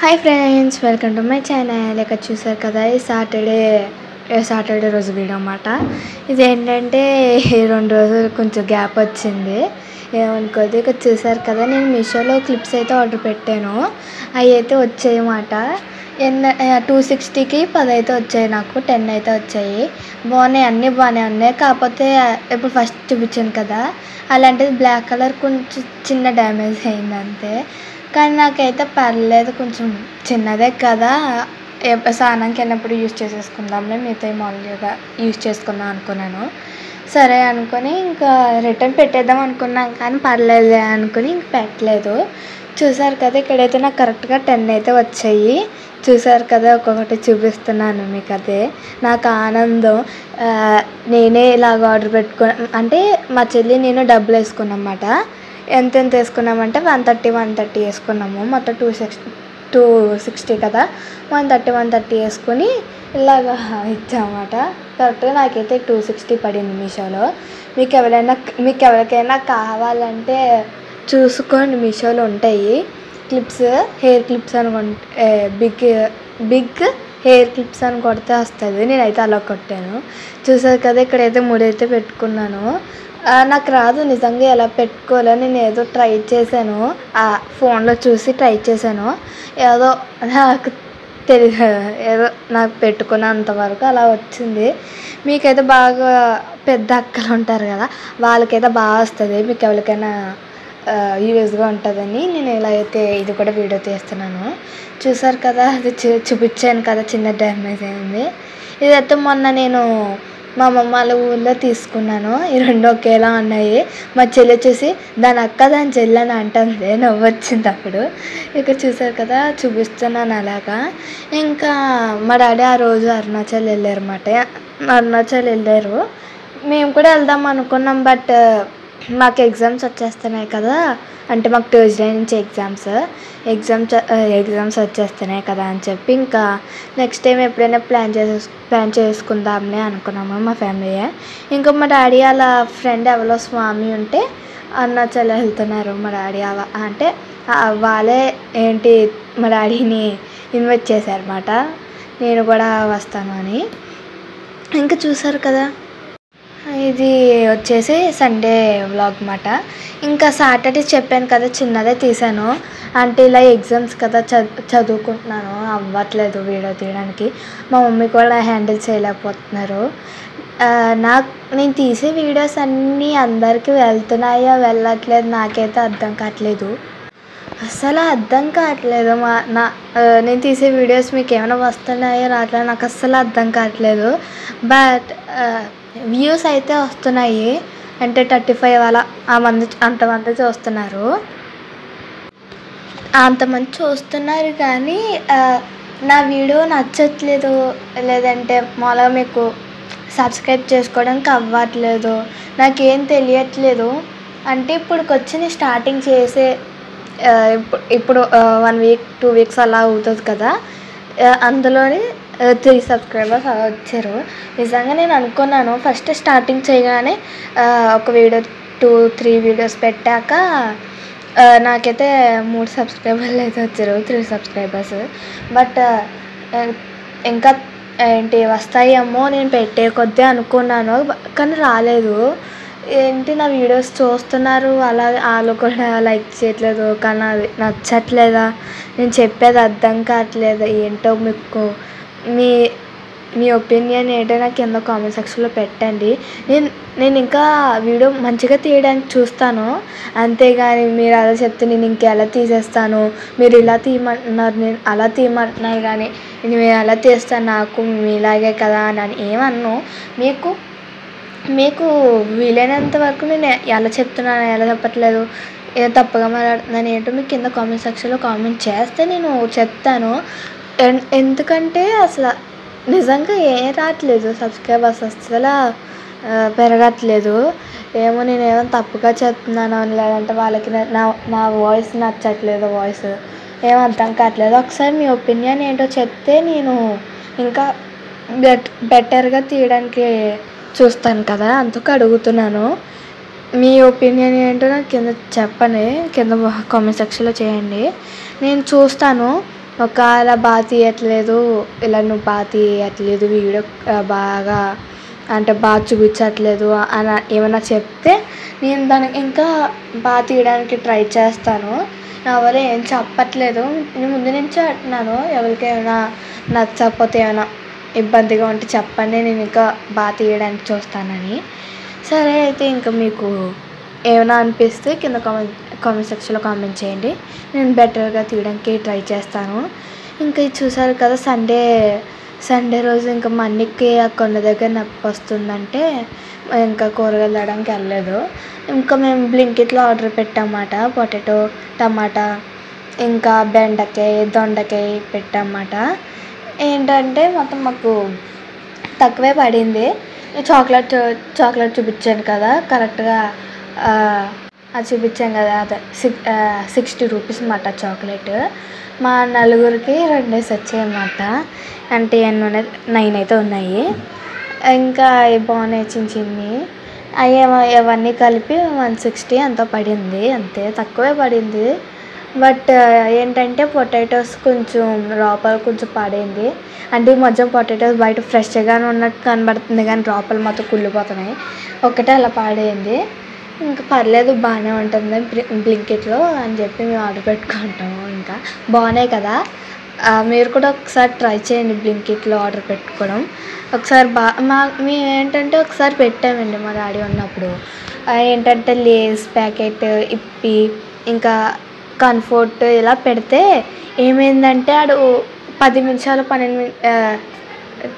Hi friends, welcome to my channel. ఇక్కడ చూసారు కదా, ఈ సాటర్డే రోజు వీడియో అన్నమాట. ఇదేంటంటే 2 రోజులు కొంచెం గ్యాప్ వచ్చింది, ఏమనుకోదు. ఇక్కడ చూసారు కదా, నేను మీషోలో క్లిప్స్ అయితే ఆర్డర్ పెట్టాను. అవి అయితే వచ్చాయి అన్నమాట. 260కి 10 అయితే వచ్చాయి, నాకు 10 అయితే వచ్చాయి. బాగున్నాయి, అన్నీ బాగానే ఉన్నాయి. కాకపోతే ఇప్పుడు ఫస్ట్ చూపించాను కదా, అలాంటిది బ్లాక్ కలర్ కొంచెం చిన్న డ్యామేజ్ అయింది అంతే. కానీ నాకైతే పర్లేదు, కొంచెం చిన్నదే కదా, స్నానంకి వెళ్ళినప్పుడు యూజ్ చేసేసుకుందాంలే, మిగతా మామూలుగా యూజ్ చేసుకుందాం అనుకున్నాను. సరే అనుకొని ఇంకా రిటర్న్ పెట్టేద్దాం అనుకున్నాం, కానీ పర్లేదు అనుకుని ఇంక పెట్టలేదు. చూసారు కదా, ఇక్కడైతే నాకు కరెక్ట్గా 10 అయితే వచ్చాయి. చూసారు కదా, ఒక్కొక్కటి చూపిస్తున్నాను మీకు. అదే నాకు ఆనందం. నేనే ఇలాగ ఆర్డర్ పెట్టుకున్నా అంటే మా చెల్లి నేను డబ్బులు వేసుకున్నాం అన్నమాట. ఎంత వేసుకున్నామంటే 130 వేసుకున్నాము. మొత్తం 260 కదా, 130 వేసుకొని ఇలాగా ఇచ్చామన్నమాట. కరెక్ట్గా నాకైతే 260 పడింది మీషోలో. మీకు ఎవరికైనా కావాలంటే చూసుకోండి, మీషోలో ఉంటాయి క్లిప్స్, హెయిర్ క్లిప్స్ అనుకుంటే బిగ్ హెయిర్ క్లిప్స్ అని కొడితే వస్తుంది. నేనైతే అలా కొట్టాను. చూసారు కదా, ఇక్కడైతే 3 అయితే పెట్టుకున్నాను. నాకు రాదు నిజంగా ఎలా పెట్టుకోవాలో. నేను ఏదో ట్రై చేశాను, ఫోన్లో చూసి ట్రై చేశాను. ఏదో నాకు తెలియదు, ఏదో నాకు పెట్టుకున్నంతవరకు అలా వచ్చింది. మీకైతే బాగా పెద్ద అక్కలు ఉంటారు కదా, వాళ్ళకైతే బాగా వస్తుంది. మీకు ఎవరికైనా యూజ్గా ఉంటుందని నేను ఇలా అయితే ఇది కూడా వీడియో తీస్తున్నాను. చూసారు కదా, అది చూపించాను కదా, చిన్న డ్యామేజ్ అయింది. ఇదైతే మొన్న నేను మా అమ్మమ్మ వాళ్ళ ఊళ్ళో తీసుకున్నాను. ఈ 2 ఒకేలా ఉన్నాయి. మా చెల్లి చూసి దాని అక్క దాని చెల్లి అని అంటుంది, నవ్వు వచ్చింది అప్పుడు. ఇక్కడ చూసారు కదా, చూపిస్తున్నాను అలాగా. ఇంకా మా డాడీ ఆ రోజు అరుణాచల్ వెళ్ళారు అన్నమాట. అరుణాచల్ వెళ్ళారు, మేము కూడా వెళ్దాం అనుకున్నాం. బట్ మాకు ఎగ్జామ్స్ వచ్చేస్తున్నాయి కదా, అంటే మాకు ట్యూస్డే నుంచి ఎగ్జామ్స్ వచ్చేస్తున్నాయి కదా అని చెప్పి ఇంకా నెక్స్ట్ టైం ఎప్పుడైనా ప్లాన్ చేసుకుందాంలే అనుకున్నాము మా ఫ్యామిలీ. ఇంకా మా డాడీ వాళ్ళ ఫ్రెండ్ ఎవరో స్వామి ఉంటే అరుణాచల్ వెళ్తున్నారు. మా డాడీ అంటే వాళ్ళే మా డాడీని ఇన్వైట్ చేశారన్నమాట, నేను కూడా వస్తాను అని. ఇంకా చూసారు కదా, ఇది వచ్చేసి సండే వ్లాగ్ అన్నమాట. ఇంకా సాటర్డే చెప్పాను కదా, చిన్నదే తీసాను. అంటే ఇలా ఎగ్జామ్స్ కదా, చదువుకుంటున్నాను, అవ్వట్లేదు వీడియో తీయడానికి. మా మమ్మీ కూడా హ్యాండిల్ చేయలేకపోతున్నారు. నేను తీసే వీడియోస్ అన్నీ అందరికీ వెళ్తున్నాయో వెళ్ళట్లేదు నాకైతే అర్థం కావట్లేదు. అస్సలు అర్థం కావట్లేదు. నేను తీసే వీడియోస్ మీకు ఏమైనా వస్తున్నాయో రావట్లేదు నాకు అస్సలు అర్థం కావట్లేదు. బట్ వ్యూస్ అయితే వస్తున్నాయి, అంటే 35 అలా అంతమంది చూస్తున్నారు. అంతమంది చూస్తున్నారు కానీ నా వీడియో నచ్చట్లేదు, లేదంటే మామూలుగా మీకు సబ్స్క్రైబ్ చేసుకోవడానికి అవ్వట్లేదు, నాకేం తెలియట్లేదు. అంటే ఇప్పుడుకొచ్చి స్టార్టింగ్ చేసే ఇప్పుడు 1 వీక్ 2 వీక్స్ అలా అవుతుంది కదా, అందులోని 3 సబ్స్క్రైబర్స్ అలా వచ్చారు. నిజంగా నేను అనుకున్నాను ఫస్ట్ స్టార్టింగ్ చేయగానే ఒక వీడియో 2-3 వీడియోస్ పెట్టాక నాకైతే 3 సబ్స్క్రైబర్లు అయితే వచ్చారు, 3 సబ్స్క్రైబర్స్. బట్ ఇంకా వస్తాయేమో నేను పెట్టే కొద్దీ అనుకున్నాను, కానీ రాలేదు. నా వీడియోస్ చూస్తున్నారు, అలా వాళ్ళు కూడా లైక్ చేయట్లేదు, కానీ అది నచ్చట్లేదా, నేను చెప్పేది అర్థం కావట్లేదు. ఏంటో మీకు మీ ఒపీనియన్ ఏంటో నాకు కింద కామెంట్ సెక్షన్లో పెట్టండి. నేను ఇంకా వీడియో మంచిగా తీయడానికి చూస్తాను, అంతేగాని మీరు అలా చెప్తే నేను ఇంకెలా తీసేస్తాను, మీరు ఇలా తీయమంటున్నారు నేను అలా తీయమంటున్నారు, కానీ నేను ఎలా తీస్తాను, నాకు మీలాగే కదా అని ఏమన్ను. మీకు వీలైనంత వరకు నేను ఎలా చెప్తున్నాను, ఎలా చెప్పట్లేదు, ఏదో తప్పుగా మాట్లాడుతున్నాను ఏంటో మీకు కింద కామెంట్ సెక్షన్లో కామెంట్ చేస్తే నేను చెప్తాను. ఎందుకంటే అసలు నిజంగా ఏం రావట్లేదు, సబ్స్క్రైబర్స్ అసలు పెరగట్లేదు. ఏమో నేనేమో తప్పుగా చెప్తున్నాను, లేదంటే వాళ్ళకి నా వాయిస్ నచ్చట్లేదు, వాయిస్ ఏం అర్థం కావట్లేదు. ఒకసారి మీ ఒపీనియన్ ఏంటో చెప్తే నేను ఇంకా బెటర్గా తీయడానికి చూస్తాను కదా, అందుకు అడుగుతున్నాను. మీ ఒపీనియన్ ఏంటో నాకు కింద చెప్పండి, కింద కామెంట్ సెక్షన్లో చేయండి, నేను చూస్తాను. ఒకవేళ బాగా తీయట్లేదు, ఇలా నువ్వు బాగా తీయట్లేదు వీడియో బాగా అంటే బాగా చూపించట్లేదు అని ఏమైనా చెప్తే నేను దానికి ఇంకా బాగా తీయడానికి ట్రై చేస్తాను. ఎవరు ఏం చెప్పట్లేదు, నేను ముందు నుంచే అంటున్నాను, ఎవరికి ఏమైనా నచ్చకపోతే ఏమైనా ఇబ్బందిగా ఉంటే చెప్పండి, నేను ఇంకా బాగా తీయడానికి చూస్తానని. సరే అయితే ఇంకా మీకు ఏమైనా అనిపిస్తే కింద కామెంట్ సెక్షన్లో కామెంట్ చేయండి, నేను బెటర్గా తీయడానికి ట్రై చేస్తాను. ఇంకా ఇది చూసారు కదా, సండే రోజు ఇంకా మా అన్నికి ఆ కొండ దగ్గర నొప్పి వస్తుందంటే ఇంకా కూరగాయలు తేడానికి వెళ్ళలేదు. ఇంకా మేము బ్లింకిట్లో ఆర్డర్ పెట్టామన్నమాట. పొటాటో, టమాటా, ఇంకా బెండకాయ, దొండకాయ పెట్టామన్నమాట. ఏంటంటే మొత్తం మాకు తక్కువే పడింది. చాక్లెట్ చూపించాను కదా, కరెక్ట్గా అది చూపించాను కదా, అదే 60 రూపీస్ అన్నమాట చాక్లెట్. మా నలుగురికి 2 వచ్చాయన్నమాట. అంటే 9 అయితే ఉన్నాయి. ఇంకా అవి బాగున్నాయి, చిన్ని అవన్నీ కలిపి 160 అంతా పడింది, అంతే తక్కువే పడింది. బట్ ఏంటంటే పొటాటోస్ కొంచెం లోపల కొంచెం పడింది. అంటే ఈ మధ్య పొటాటోస్ బయట ఫ్రెష్గానే ఉన్నట్టు కనబడుతుంది కానీ లోపల మొత్తం కుళ్ళిపోతున్నాయి. ఒకటే అలా పాడైంది. ఇంకా పర్లేదు, బాగానే ఉంటుంది బ్లింకిట్లో అని చెప్పి మేము ఆర్డర్ పెట్టుకుంటాము. ఇంకా బాగున్నాయి కదా, మీరు కూడా ఒకసారి ట్రై చేయండి బ్లింకిట్లో ఆర్డర్ పెట్టుకోవడం. ఒకసారి మేము ఏంటంటే ఒకసారి పెట్టామండి మా డాడీ ఉన్నప్పుడు. ఏంటంటే లేస్ ప్యాకెట్, ఇప్పి, ఇంకా కంఫర్ట్ ఇలా పెడితే ఏమైందంటే ఆడు 10 నిమిషాలు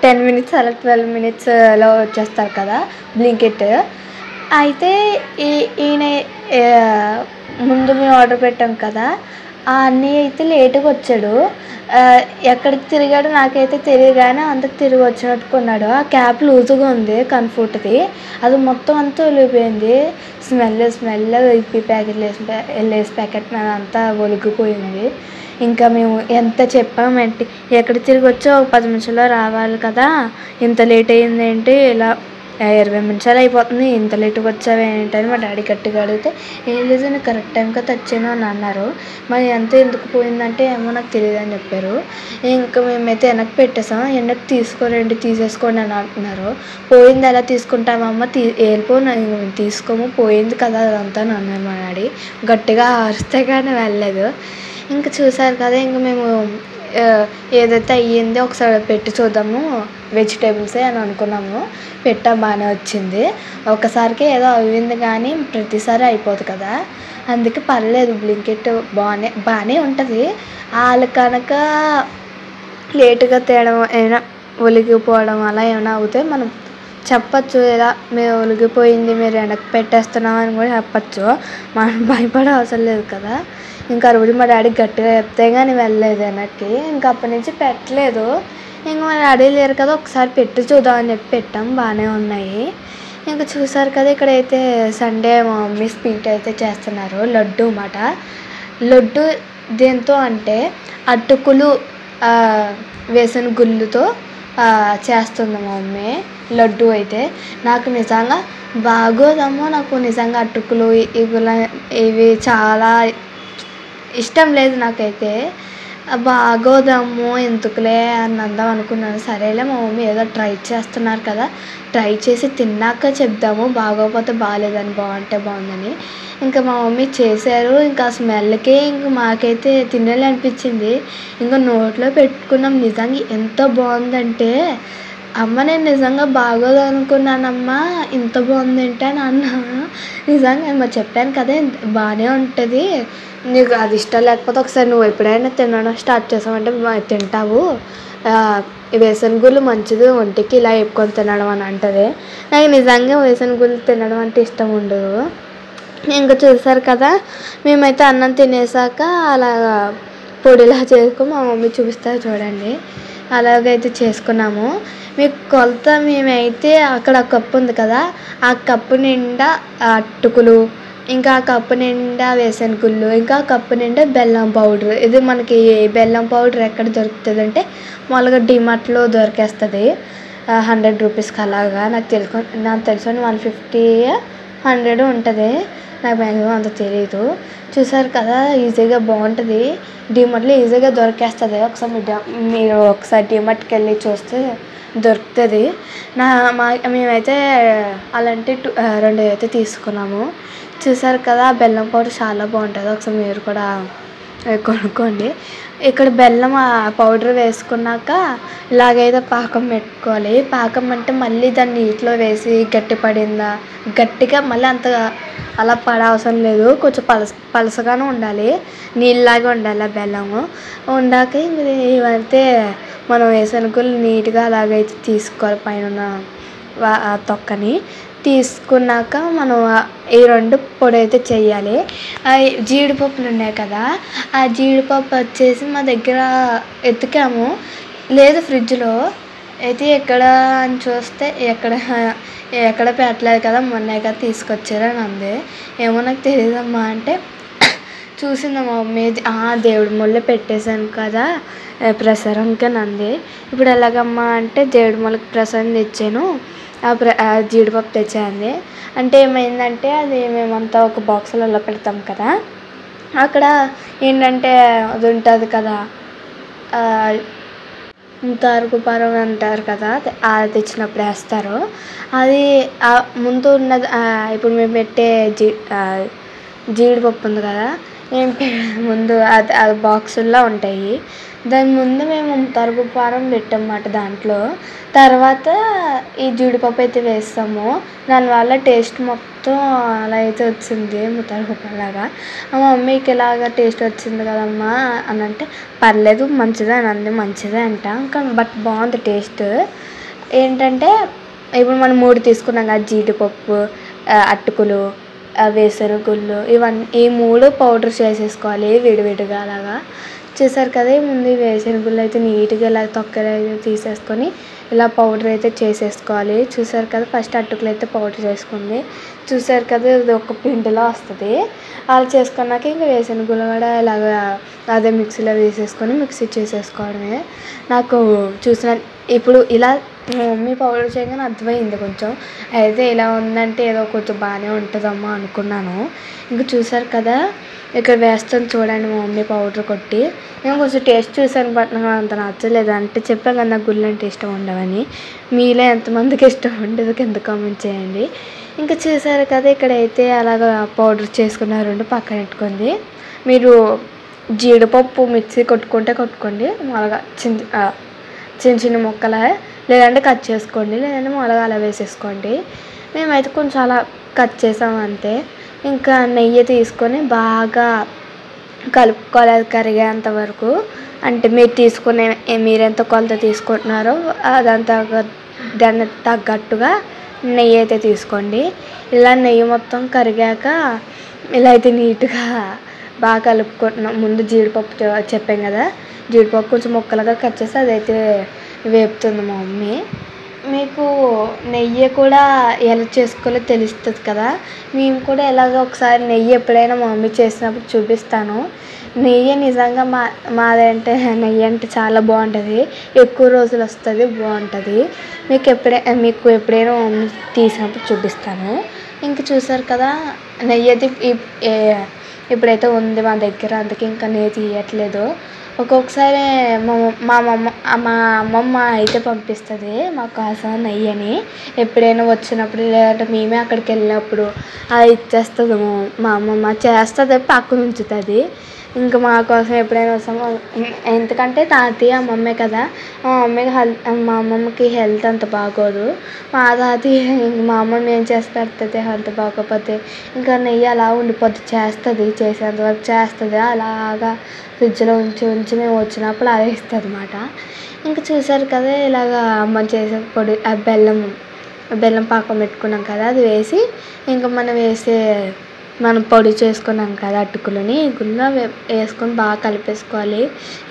10 మినిట్స్ అలా 12 మినిట్స్లో వచ్చేస్తారు కదా బ్లింకిట్. అయితే ఈయన ముందు మేము ఆర్డర్ పెట్టాం కదా, ఆ అన్నయ్య అయితే లేటుగా వచ్చాడు. ఎక్కడికి తిరిగాడో నాకైతే తెలియదు కానీ అంత తిరిగి వచ్చినట్టుకున్నాడు. ఆ క్యాప్ లూజుగా ఉంది కంఫర్ట్ది, అది మొత్తం అంతా ఒలిగిపోయింది. స్మెల్ ఇప్పి ప్యాకెట్ లేస్ ప్యాకెట్ అంతా ఒలిగిపోయింది. ఇంకా మేము ఎంత చెప్పామేంటి, ఎక్కడ తిరిగి వచ్చో 10 నిమిషాల్లో రావాలి కదా, ఇంత లేట్ అయ్యింది ఏంటి, ఇలా 20 నిమిషాలు అయిపోతుంది, ఇంత లేట్గా వచ్చావు ఏంటని మా డాడీ గట్టిగా అడిగితే, ఏం లేదు నేను కరెక్ట్ టైంకి తెచ్చాను అని అన్నారు. మరి ఎంత ఎందుకు పోయిందంటే ఏమో నాకు తెలియదు అని చెప్పారు. ఇంకా మేమైతే వెనక్కి పెట్టేసాం. వెనక్కి తీసేసుకోండి అని అంటున్నారు. పోయింది ఎలా తీసుకుంటామమ్మ, వెళ్ళిపో, తీసుకోము, పోయింది కదా అదంతా అని అన్నారు మా డాడీ. గట్టిగా అరిస్తే కానీ వెళ్ళలేదు. ఇంకా చూసారు కదా, ఇంకా మేము ఏదైతే అయ్యిందో ఒకసారి పెట్టి చూద్దాము వెజిటేబుల్సే అని అనుకున్నాము. పెట్టాం, బాగానే వచ్చింది. ఒకసారికి ఏదో అయింది కానీ ప్రతిసారి అయిపోదు కదా, అందుకే పర్లేదు బ్లింకిట్ బాగానే ఉంటుంది. వాళ్ళు కనుక లేటుగా తేడం ఏమైనా ఒలిగిపోవడం అలా ఏమైనా అవుతే మనం చెప్పచ్చు, ఇలా మేము ఒలిగిపోయింది మీరు వెనక్కి పెట్టేస్తున్నాం అని కూడా చెప్పచ్చు. మనం భయపడే అవసరం లేదు కదా. ఇంకా రోజు మా డాడీ గట్టిగా చెప్తే కానీ వెళ్ళలేదు వెనక్కి. ఇంకా అప్పటి నుంచి పెట్టలేదు. ఇంకా మా డాడీ లేరు కదా, ఒకసారి పెట్టి చూద్దామని చెప్పి పెట్టాం, బాగానే ఉన్నాయి. ఇంకా చూసారు కదా, ఇక్కడైతే సండే మా మమ్మీ స్వీట్ అయితే చేస్తున్నారు, లడ్డు అన్నమాట. లడ్డు దేంతో అంటే అటుకులు వేసిన గుళ్ళుతో చేస్తుంది మా మమ్మీ లడ్డు. అయితే నాకు నిజంగా బాగోదమ్మో, నాకు నిజంగా అటుకులు ఇవి చాలా ఇష్టం లేదు నాకైతే. బాగోదమ్మో ఎందుకులే అని అందాం అనుకున్నాను. సరేలే మా మమ్మీ ఏదో ట్రై చేస్తున్నారు కదా, ట్రై చేసి తిన్నాక చెప్దాము, బాగోకపోతే బాగాలేదని, బాగుంటే బాగుందని. ఇంకా మా మమ్మీ చేశారు. ఇంకా స్మెల్కే ఇంకా మాకైతే తినాలనిపించింది. ఇంకా నోట్లో పెట్టుకున్నాం. నిజంగా ఎంత బాగుందంటే, అమ్మ నేను నిజంగా బాగోదు అనుకున్నానమ్మా, ఇంత బాగుందంటే అని అన్నాను. నిజంగా మరి చెప్పాను కదా బాగానే ఉంటుంది, నీకు అది ఇష్టం లేకపోతే ఒకసారి నువ్వు ఎప్పుడైనా తినడం స్టార్ట్ చేసావంటే తింటావు, వేసిన గుళ్ళు మంచిది ఒంటికి, ఇలా వేపుకొని తినడం అని అంటుంది. నాకు నిజంగా వేసిన గుళ్ళు తినడం అంటే ఇష్టం ఉండదు. ఇంకా చూసారు కదా, మేమైతే అన్నం తినేసాక అలా పొడిలా చేసుకొని మా మమ్మీ చూపిస్తారు చూడండి, అలాగైతే చేసుకున్నాము. మీకు కొలత మేమైతే అక్కడ కప్పు ఉంది కదా, ఆ కప్పు నిండా అటుకులు, ఇంకా కప్పు నిండా వేసిన గుళ్ళు, ఇంకా కప్పు నిండా బెల్లం పౌడర్. ఇది మనకి బెల్లం పౌడర్ ఎక్కడ దొరుకుతుంది అంటే మామూలుగా డిమార్ట్లో దొరికేస్తుంది 100 రూపీస్కి అలాగా. నాకు తెలుసు 150 100 ఉంటుంది. నాకు మ్యాక్సిమం అంత తెలియదు. చూసారు కదా ఈజీగా బాగుంటుంది, డీమార్ట్లో ఈజీగా దొరికేస్తుంది. మీరు ఒకసారి డీమార్ట్కి వెళ్ళి చూస్తే దొరుకుతుంది. మేమైతే అలాంటి 2 అయితే తీసుకున్నాము. చూసారు కదా బెల్లం పౌడర్ చాలా బాగుంటుంది, ఒకసారి మీరు కూడా కొనుక్కోండి. ఇక్కడ బెల్లం పౌడర్ వేసుకున్నాక ఇలాగైతే పాకం పెట్టుకోవాలి. పాకం అంటే మళ్ళీ దాన్ని నీటిలో వేసి గట్టిపడిందా గట్టిగా మళ్ళీ అంత అలా పడవసరం లేదు, కొంచెం పలసగానే ఉండాలి, నీళ్ళలాగా ఉండాలి ఆ బెల్లము. ఉండాక ఇవైతే మనం వేసనుకలు నీట్గా అలాగైతే తీసుకోవాలి. పైన తొక్కని తీసుకున్నాక మనం ఈ 2 పొడి అయితే చేయాలి. జీడిపప్పులు ఉన్నాయి కదా, ఆ జీడిపప్పు వచ్చేసి మా దగ్గర ఎత్తుకాము, లేదు ఫ్రిడ్జ్లో అయితే ఎక్కడ అని చూస్తే ఎక్కడ పెట్టలేదు కదా, మొన్న కదా తీసుకొచ్చారని అంది. ఏమో నాకు తెలియదమ్మా అంటే చూసింది మా మమ్మీ, దేవుడి మొల్ల పెట్టేశాను కదా ప్రసారంకి అంది. ఇప్పుడు ఎలాగమ్మా అంటే దేవుడి మొలకి ప్రసాదం తెచ్చాను, ఆ జీడిపప్పు తెచ్చాను. అంటే ఏమైందంటే అది మేమంతా ఒక బాక్సులలో పెడతాం కదా, అక్కడ ఏంటంటే అది ఉంటుంది కదా తారుకుపారం అంటారు కదా, అది తెచ్చినప్పుడు వేస్తారు. అది ముందు ఉన్నది ఇప్పుడు మేము పెట్టే జీడిపప్పు ఉంది కదా, ముందు అది బాక్సుల్లో ఉంటాయి, దాని ముందు మేము తరుగుపారం పెట్టామన్నమాట. దాంట్లో తర్వాత ఈ జీడిపప్పు అయితే వేస్తాము, దానివల్ల టేస్ట్ మొత్తం అలా అయితే వచ్చింది తరుగుపాలాగా. మా మమ్మీకి ఇలాగ టేస్ట్ వచ్చింది కదమ్మా అని అంటే పర్లేదు మంచిదే అని అంది. మంచిదే అంట, ఇంకా బట్ బాగుంది టేస్ట్. ఏంటంటే ఇప్పుడు మనం 3 తీసుకున్నాం కదా, జీడిపప్పు, అటుకులు, వేసరుగుళ్ళు, ఈ 3 పౌడర్ చేసేసుకోవాలి విడివిడిగా అలాగా. చూసారు కదా ముందు వేసరుగుళ్ళు అయితే నీట్గా ఇలా తొక్కలు అయితే తీసేసుకొని ఇలా పౌడర్ అయితే చేసేసుకోవాలి. చూసారు కదా ఫస్ట్ అటుకులు అయితే పౌడర్ చేసుకుంది. చూసారు కదా ఇది ఒక పిండిలో వస్తుంది. అలా చేసుకున్నాక ఇంకా వేసరుగుళ్ళు కూడా ఇలాగ అదే మిక్సీలో వేసేసుకొని మిక్సీ చేసేసుకోవడమే. నాకు ఇప్పుడు ఇలా మా మమ్మీ పౌడర్ చేయగానే అర్థమైంది కొంచెం, అయితే ఇలా ఉందంటే ఏదో కొంచెం బాగానే ఉంటుందమ్మా అనుకున్నాను. ఇంకా చూసారు కదా ఇక్కడ వేస్తాను చూడండి మా మమ్మీ పౌడర్ కొట్టి. నేను కొంచెం టేస్ట్ చూసాను, బట్ నాకు అంత నచ్చలేదు. అంటే చెప్పాను కదా నాకు గుళ్ళు అంటే ఇష్టం ఉండవని. మీలో ఎంతమందికి ఇష్టం ఉండదు కింద కామెంట్ చేయండి. ఇంకా చూసారు కదా ఇక్కడైతే అలాగ పౌడర్ చేసుకున్న 2 పక్కన పెట్టుకుంది. మీరు జీడిపప్పు మిక్సీ కొట్టుకోండి, మొలగా చిన్న ముక్కలా, లేదంటే కట్ చేసుకోండి, లేదంటే మొలగా అలా వేసేసుకోండి. మేమైతే కొంచెం అలా కట్ చేసాము అంతే. ఇంకా నెయ్యి తీసుకొని బాగా కలుపుకోవాలి అది కరిగేంత వరకు. అంటే మీరు ఎంత కొలత తీసుకుంటున్నారో దాన్ని తగ్గట్టుగా నెయ్యి అయితే తీసుకోండి. ఇలా నెయ్యి మొత్తం కరిగాక ఇలా అయితే నీట్గా బాగా కలుపుకుంటున్నాం. ముందు జీడిపప్పు చెప్పాం కదా, జీడిపప్పు కొంచెం ముక్కలుగా కట్ చేసి అదైతే వేపుతుంది మా మమ్మీ. మీకు నెయ్యి కూడా ఎలా చేసుకోవాలో తెలుస్తుంది కదా, మేము కూడా ఎలాగ ఒకసారి నెయ్యి ఎప్పుడైనా మా మమ్మీ చేసినప్పుడు చూపిస్తాను. నెయ్యి నిజంగా మాదంటే నెయ్యి అంటే చాలా బాగుంటుంది, ఎక్కువ రోజులు వస్తుంది, బాగుంటుంది. మీకు ఎప్పుడైనా మమ్మీ తీసినప్పుడు చూపిస్తాను. ఇంక చూసారు కదా నెయ్యి అయితే ఇప్పుడైతే ఉంది మా దగ్గర, అందుకే ఇంకా నెయ్యి తీయట్లేదు. ఒక్కొక్కసారి మా అమ్మమ్మ అయితే పంపిస్తుంది మాకు కోసం నెయ్యిని, ఎప్పుడైనా వచ్చినప్పుడు లేదంటే మేమే అక్కడికి వెళ్ళినప్పుడు అది ఇచ్చేస్తుంది. మా అమ్మమ్మ చేస్తుంది, పక్కన ఉంచుతుంది. ఇంకా మా కోసం ఎప్పుడైనా వస్తామో, ఎందుకంటే తాతయ్య అమ్మమ్మే కదా, మా అమ్మమ్మకి హెల్త్ అంత బాగోదు. మా అమ్మమ్మ ఏం చేసి పెడుతుంది హెల్త్ బాగోకపోతే, ఇంకా నెయ్యి అలా ఉండిపోద్ది, చేసేంతవరకు చేస్తుంది. అలాగా ఫ్రిడ్జ్లో ఉంచి మేము వచ్చినప్పుడు అదే ఇస్తుంది అన్నమాట. ఇంకా చూసారు కదా ఇలాగ అమ్మ చేసే పొడి, బెల్లం పాకం పెట్టుకున్నాం కదా, అది వేసి ఇంకా మనం పొడి చేసుకున్నాం కదా అటుకులని గుళ్ళో వేసుకొని బాగా కలిపేసుకోవాలి.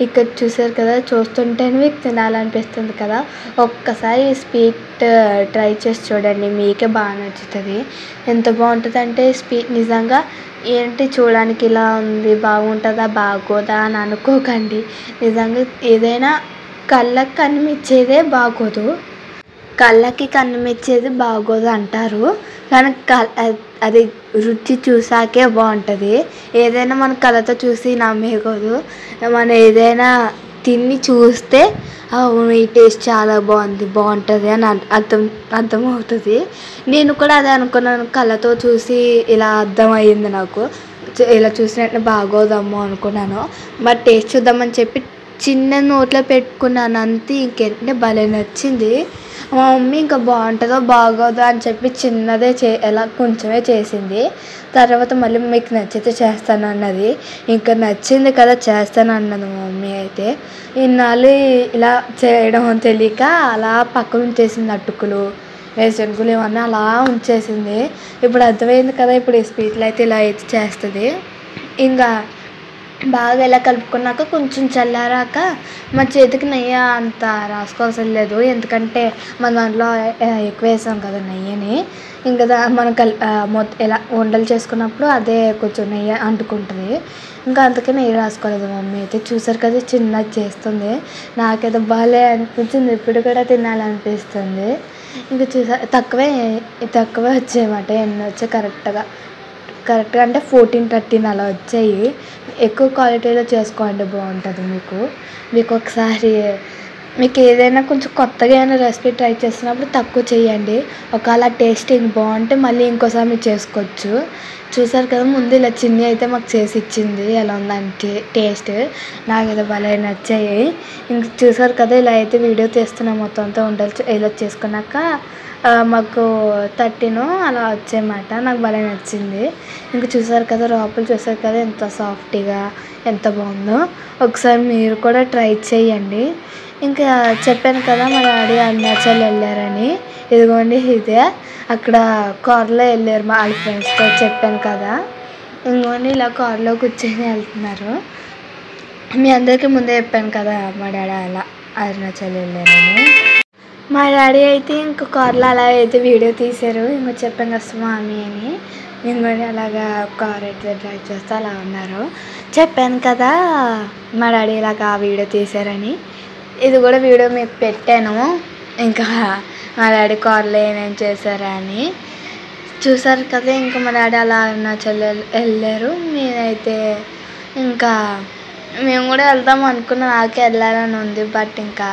ఇక్కడ చూసారు కదా చూస్తుంటేనే మీకు తినాలనిపిస్తుంది కదా, ఒక్కసారి స్వీట్ ట్రై చేసి చూడండి, మీకే బాగా నచ్చుతుంది. ఎంత బాగుంటుంది అంటే స్వీట్ నిజంగా ఏంటి చూడడానికి ఇలా ఉంది, బాగుంటుందా బాగోదా అని అనుకోకండి. నిజంగా ఏదైనా కళ్ళకు కనిపించేదే బాగోదు, కళ్ళకి కన్నుమిచ్చేది బాగోదు అంటారు, కానీ అది రుచి చూసాకే బాగుంటుంది. ఏదైనా మన కళ్ళతో చూసి నమ్మేయకూడదు. మనం ఏదైనా తిని చూస్తే అవును ఈ టేస్ట్ చాలా బాగుంటుంది అని అర్థమవుతుంది. నేను కూడా అదే అనుకున్నాను, కళ్ళతో చూసి ఇలా అర్థమయ్యింది నాకు. ఇలా చూసినట్టు బాగోదమ్మో అనుకున్నాను. మరి టేస్ట్ చూద్దామని చెప్పి చిన్న నోట్లో పెట్టుకున్నాను అంతే. ఇంకేంటంటే భలే నచ్చింది. మా మమ్మీ ఇంకా బాగుంటుందో బాగోదో అని చెప్పి చిన్నదే ఎలా కొంచెమే చేసింది. తర్వాత మళ్ళీ మీకు నచ్చితే చేస్తాను అన్నది. ఇంకా నచ్చింది కదా చేస్తాను అన్నది మా మమ్మీ. అయితే ఇన్నాళ్ళు ఇలా చేయడం తెలియక అలా పక్కన ఉంచేసింది. అటుకులు వేరుశనగలు ఇవన్నీ అలా ఉంచేసింది. ఇప్పుడు అర్థమైంది కదా, ఇప్పుడు ఈ స్వీట్లు అయితే ఇలా అయితే చేస్తుంది. ఇంకా బాగా ఇలా కలుపుకున్నాక కొంచెం చల్లారాక మా చేతికి నెయ్యి అంత రాసుకోవాల్సిన లేదు, ఎందుకంటే మన దాంట్లో ఎక్కువ వేసాం కదా నెయ్యిని. ఇంకా మనం మొత్తం ఇలా ఉండలు చేసుకున్నప్పుడు అదే కొంచెం నెయ్యి అంటుకుంటుంది. ఇంకా అందుకే నెయ్యి రాసుకోలేదు. మమ్మీ అయితే చూసారు కదా చిన్నది చేస్తుంది. నాకైతే భలే అనిపించింది, ఇప్పుడు కూడా తినాలనిపిస్తుంది. ఇంకా తక్కువే వచ్చాయన్నమాట. ఎన్ని వచ్చాయి కరెక్ట్గా అంటే 14-13 అలా వచ్చాయి. ఎక్కువ క్వాలిటీలో చేసుకోండి, బాగుంటుంది మీకు ఒకసారి. మీకు ఏదైనా కొంచెం కొత్తగా ఏమైనా రెసిపీ ట్రై చేస్తున్నప్పుడు తక్కువ చేయండి. ఒకవేళ టేస్టింగ్ బాగుంటే మళ్ళీ ఇంకోసారి మీరు చేసుకోవచ్చు. చూసారు కదా ముందు ఇలా చిన్ని అయితే మాకు చేసి ఇచ్చింది. ఎలా ఉందంటే టేస్ట్ నాకైతే భలే నచ్చాయి. ఇంక చూసారు కదా ఇలా అయితే వీడియో తీస్తున్నాం. మొత్తం అంతా ఉండలు ఇలా చేసుకున్నాక మాకు 13 అలా వచ్చాయన్నమాట. నాకు భలే నచ్చింది. ఇంకా చూసారు కదా లోపల చూసారు కదా ఎంత సాఫ్ట్గా ఎంత బాగుందో. ఒకసారి మీరు కూడా ట్రై చేయండి. ఇంకా చెప్పాను కదా మా డాడీ అరుణాచల్ వెళ్ళారని. ఇదిగోండి ఇదే అక్కడ కార్లో వెళ్ళారు మా వాళ్ళ ఫ్రెండ్స్తో, చెప్పాను కదా. ఇంకోండి ఇలా కార్లో కూర్చొని వెళ్తున్నారు. మీ అందరికీ ముందే చెప్పాను కదా మా డాడీ అలా అరుణాచల్ వెళ్ళారని. మా డాడీ అయితే ఇంకో కార్లో అలా అయితే వీడియో తీశారు. ఇంకో చెప్పాను కదా స్వామి అని. ఇంకొని అలాగా కార్ అయితే డ్రైవ్ చేస్తూ అలా ఉన్నారు. చెప్పాను కదా మా డాడీ ఇలాగా వీడియో తీశారని. ఇది కూడా వీడియో మీకు పెట్టాను. ఇంకా మా డాడీ కార్లో ఏమేమి చేశారా అని చూసారు కదా. ఇంకా మా డాడీ అలా అరుణాచల్ వెళ్ళారు. నేనైతే ఇంకా మేము కూడా వెళ్దాం అనుకున్నాం, నాకే వెళ్ళాలని ఉంది. బట్ ఇంకా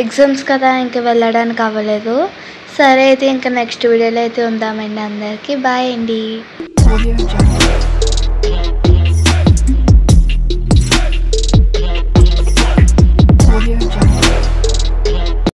ఎగ్జామ్స్ కదా ఇంకా వెళ్ళడానికి అవ్వలేదు. సరే అయితే ఇంకా నెక్స్ట్ వీడియోలో అయితే ఉందామండి. అందరికీ బాయ్ అండి.